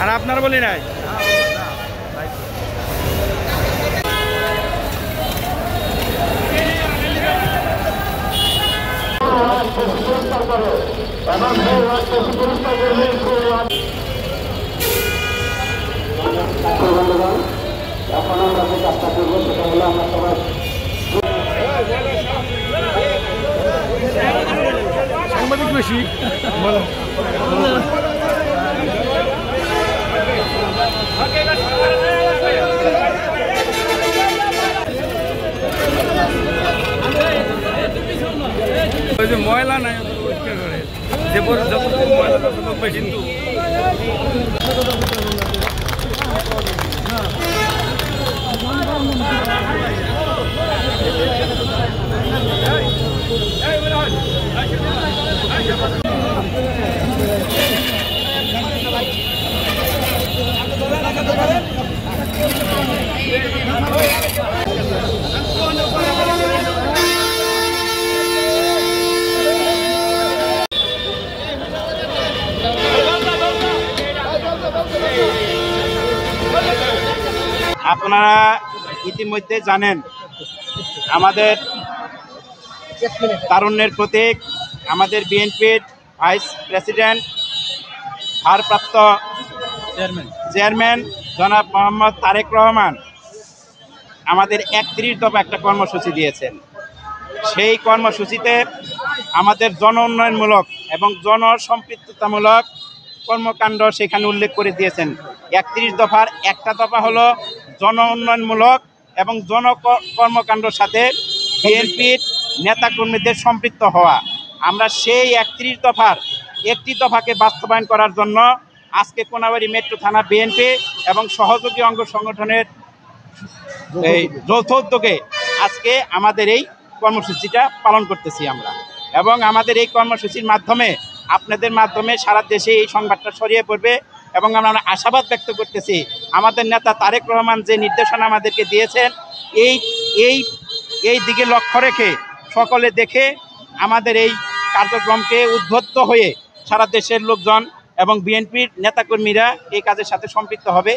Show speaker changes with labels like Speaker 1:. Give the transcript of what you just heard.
Speaker 1: আর আপনার বলি নাই?
Speaker 2: এখন আমরা যে কাজটা করবো সেটা হলো আমরা সবাই
Speaker 1: সাংবাদিক বেশি বলো। ওই যে ময়লা নাই পরিষ্কার করে যে যতটুকু ময়লা ততটুকু বেশি কিন্তু
Speaker 3: আপনারা ইতিমধ্যে জানেন আমাদের তারুণ্যের প্রতীক আমাদের বিএনপির ভাইস প্রেসিডেন্ট ভারপ্রাপ্ত চেয়ারম্যান জনাব মোহাম্মদ তারেক রহমান আমাদের ৩১ দফা একটা কর্মসূচি দিয়েছেন। সেই কর্মসূচিতে আমাদের জন উন্নয়নমূলক এবং জনসম্পৃক্ততামূলক কর্মকাণ্ড সেখানে উল্লেখ করে দিয়েছেন। ৩১ দফার একটা দফা হলো জন উন্নয়নমূলক এবং কর্মকাণ্ডের সাথে বিএনপির নেতাকর্মীদের সম্পৃক্ত হওয়া। আমরা সেই ৩১ দফার একটি দফাকে বাস্তবায়ন করার জন্য আজকে কোনাবাড়ী মেট্রো থানা বিএনপি এবং সহযোগী অঙ্গ সংগঠনের এই যৌথ উদ্যোগে আজকে আমাদের এই কর্মসূচিটা পালন করতেছি আমরা। এবং আমাদের এই কর্মসূচির মাধ্যমে আপনাদের মাধ্যমে সারা দেশে এই সংবাদটা ছড়িয়ে পড়বে এবং আমরা আশাবাদ ব্যক্ত করতেছি আমাদের নেতা তারেক রহমান যে নির্দেশনা আমাদেরকে দিয়েছেন এই দিকে লক্ষ্য রেখে সকলে দেখে আমাদের এই কার্যক্রমকে উদ্বুদ্ধ হয়ে সারা দেশের লোকজন এবং বিএনপির নেতাকর্মীরা এই কাজের সাথে সম্পৃক্ত হবে।